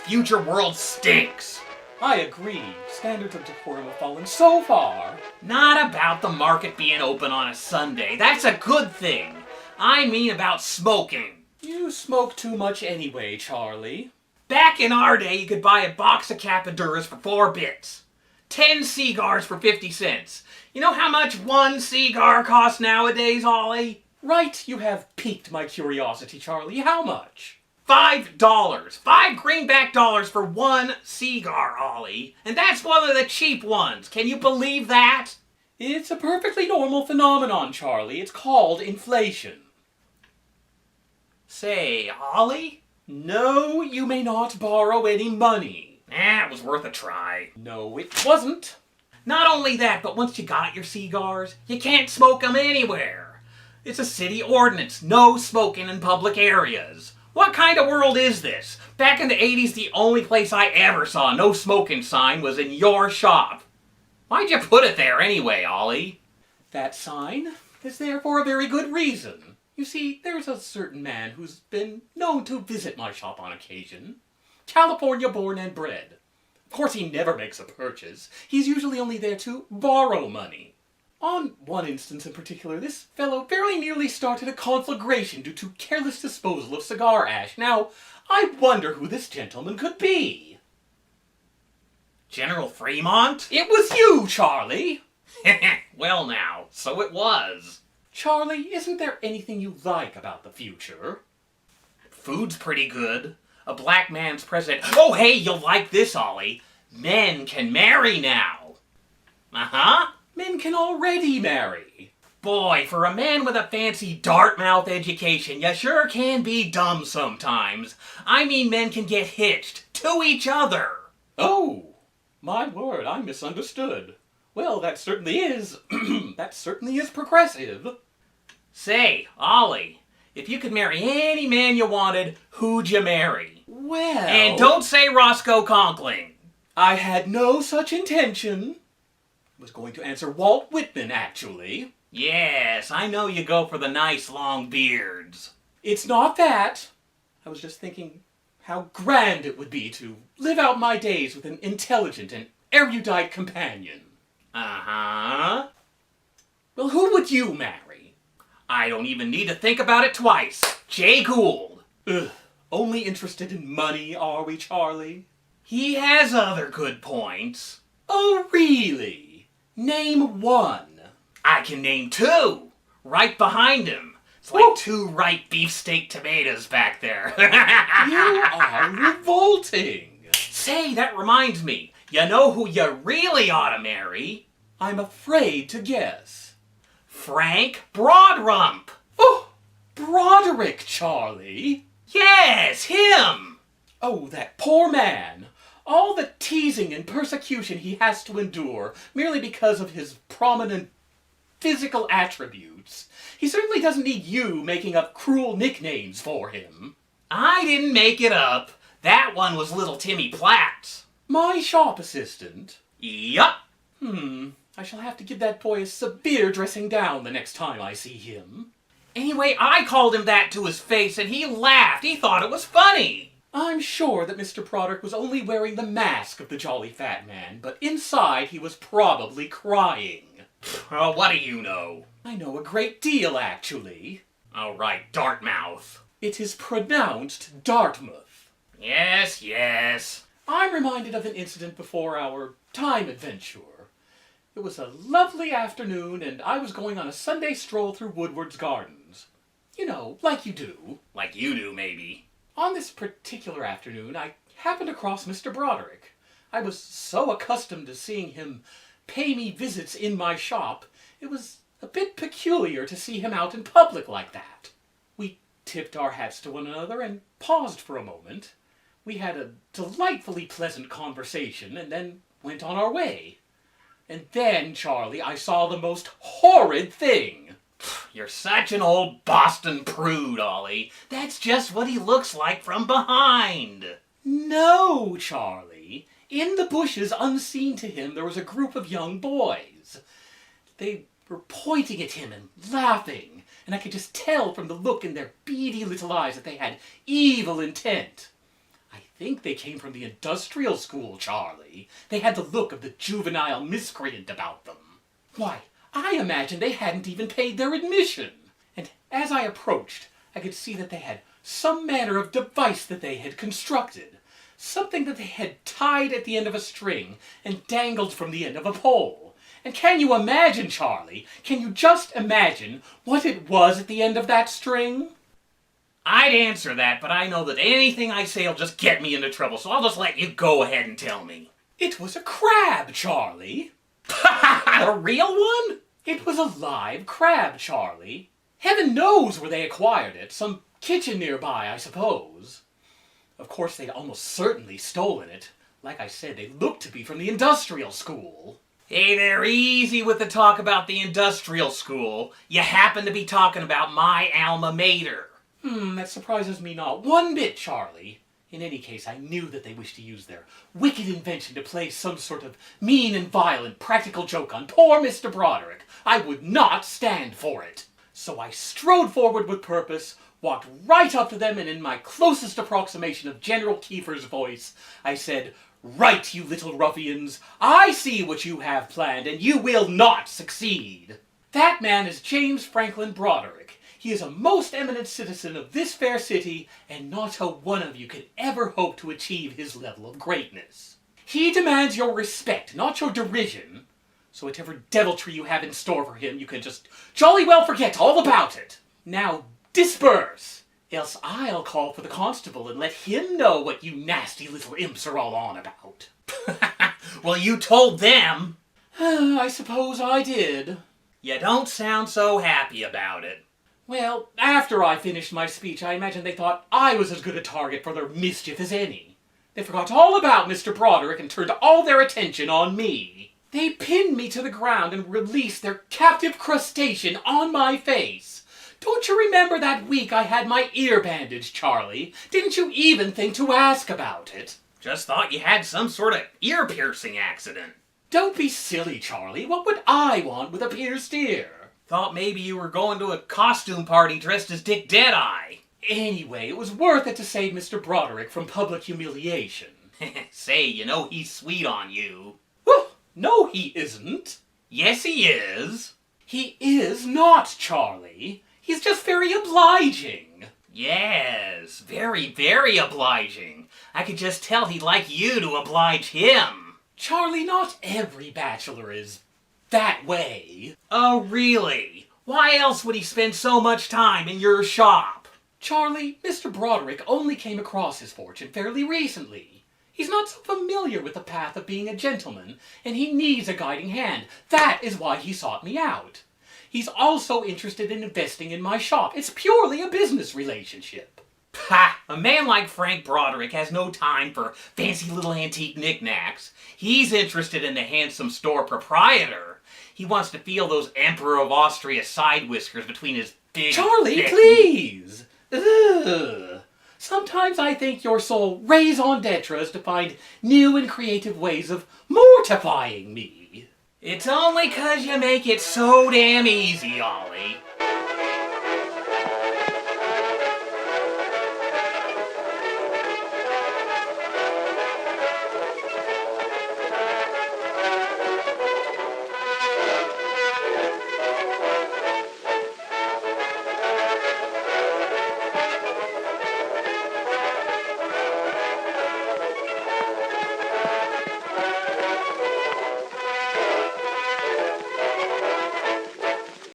future world stinks. I agree. Standards of decorum have fallen so far. Not about the market being open on a Sunday. That's a good thing. I mean about smoking. You smoke too much anyway, Charlie. Back in our day, you could buy a box of Capaduras for 4 bits. 10 cigars for 50 cents. You know how much one cigar costs nowadays, Ollie? Right, you have piqued my curiosity, Charlie. How much? $5. 5 greenback dollars for one cigar, Ollie. And that's one of the cheap ones. Can you believe that? It's a perfectly normal phenomenon, Charlie. It's called inflation. Say, Ollie? No, you may not borrow any money. It was worth a try. No, it wasn't. Not only that, but once you got your cigars, you can't smoke them anywhere. It's a city ordinance. No smoking in public areas. What kind of world is this? Back in the 80s, the only place I ever saw no smoking sign was in your shop. Why'd you put it there anyway, Ollie? That sign is there for a very good reason. You see, there's a certain man who's been known to visit my shop on occasion. California born and bred. Of course, he never makes a purchase. He's usually only there to borrow money. On one instance in particular, this fellow very nearly started a conflagration due to careless disposal of cigar ash. Now, I wonder who this gentleman could be. General Fremont? It was you, Charlie! Well now, so it was. Charlie, isn't there anything you like about the future? Food's pretty good. A black man's president. Oh, hey, you'll like this, Ollie. Men can marry now. Uh-huh. Men can already marry. Boy, for a man with a fancy Dartmouth education, you sure can be dumb sometimes. I mean, men can get hitched to each other. Oh, my word, I misunderstood. Well, that certainly is progressive. Say, Ollie, if you could marry any man you wanted, who'd you marry? Well... And don't say Roscoe Conkling. I had no such intention. I was going to answer Walt Whitman, actually. Yes, I know you go for the nice long beards. It's not that. I was just thinking how grand it would be to live out my days with an intelligent and erudite companion. Uh-huh. Well, who would you marry? I don't even need to think about it twice. Jay Gould. Ugh, only interested in money, are we, Charlie? He has other good points. Oh, really? Name one. I can name 2. Right behind him. It's like 2 ripe beefsteak tomatoes back there. You are revolting. Say, that reminds me. You know who you really ought to marry? I'm afraid to guess. Frank Broadrump. Oh, Broderick, Charlie. Yes, him. Oh, that poor man. All the teasing and persecution he has to endure merely because of his prominent physical attributes. He certainly doesn't need you making up cruel nicknames for him. I didn't make it up. That one was little Timmy Platt's. My shop assistant? Yup. I shall have to give that boy a severe dressing down the next time I see him. Anyway, I called him that to his face and he laughed. He thought it was funny. I'm sure that Mr. Broderick was only wearing the mask of the jolly fat man, but inside he was probably crying. Oh, what do you know? I know a great deal, actually. All right, Dartmouth. It is pronounced Dartmouth. Yes, yes. I'm reminded of an incident before our time adventure. It was a lovely afternoon, and I was going on a Sunday stroll through Woodward's gardens. You know, like you do. Like you do, maybe. On this particular afternoon, I happened across Mr. Broderick. I was so accustomed to seeing him pay me visits in my shop, it was a bit peculiar to see him out in public like that. We tipped our hats to one another and paused for a moment. We had a delightfully pleasant conversation and then went on our way. And then, Charlie, I saw the most horrid thing. You're such an old Boston prude, Ollie. That's just what he looks like from behind. No, Charlie. In the bushes, unseen to him, there was a group of young boys. They were pointing at him and laughing, and I could just tell from the look in their beady little eyes that they had evil intent. I think they came from the industrial school, Charlie. They had the look of the juvenile miscreant about them. Why, I imagined they hadn't even paid their admission. And as I approached, I could see that they had some manner of device that they had constructed. Something that they had tied at the end of a string and dangled from the end of a pole. And can you imagine, Charlie? Can you just imagine what it was at the end of that string? I'd answer that, but I know that anything I say will just get me into trouble, so I'll just let you go ahead and tell me. It was a crab, Charlie. A real one? It was a live crab, Charlie. Heaven knows where they acquired it. Some kitchen nearby, I suppose. Of course, they'd almost certainly stolen it. Like I said, they looked to be from the industrial school. Hey there, easy with the talk about the industrial school. You happen to be talking about my alma mater. That surprises me not one bit, Charlie. In any case, I knew that they wished to use their wicked invention to play some sort of mean and violent practical joke on poor Mr. Broderick. I would not stand for it. So I strode forward with purpose, walked right up to them, and in my closest approximation of General Kiefer's voice, I said, "Right, you little ruffians, I see what you have planned, and you will not succeed. That man is James Franklin Broderick. He is a most eminent citizen of this fair city, and not a one of you could ever hope to achieve his level of greatness. He demands your respect, not your derision. So whatever deviltry you have in store for him, you can just jolly well forget all about it. Now disperse, else I'll call for the constable and let him know what you nasty little imps are all on about." Well, you told them. I suppose I did. You don't sound so happy about it. Well, after I finished my speech, I imagine they thought I was as good a target for their mischief as any. They forgot all about Mr. Broderick and turned all their attention on me. They pinned me to the ground and released their captive crustacean on my face. Don't you remember that week I had my ear bandaged, Charlie? Didn't you even think to ask about it? Just thought you had some sort of ear-piercing accident. Don't be silly, Charlie. What would I want with a pierced ear? Thought maybe you were going to a costume party dressed as Dick Deadeye. Anyway, it was worth it to save Mr. Broderick from public humiliation. Say, you know he's sweet on you. Well, no, he isn't. Yes, he is. He is not, Charlie. He's just very obliging. Yes, very, very obliging. I could just tell he'd like you to oblige him. Charlie, not every bachelor is that way. Oh, really? Why else would he spend so much time in your shop? Charlie, Mr. Broderick only came across his fortune fairly recently. He's not so familiar with the path of being a gentleman, and he needs a guiding hand. That is why he sought me out. He's also interested in investing in my shop. It's purely a business relationship. Ha! A man like Frank Broderick has no time for fancy little antique knickknacks. He's interested in the handsome store proprietor. He wants to feel those Emperor of Austria side whiskers between his big... Charlie, please! Ugh. Sometimes I think your soul raison d'etre is to find new and creative ways of mortifying me. It's only 'cause you make it so damn easy, Ollie.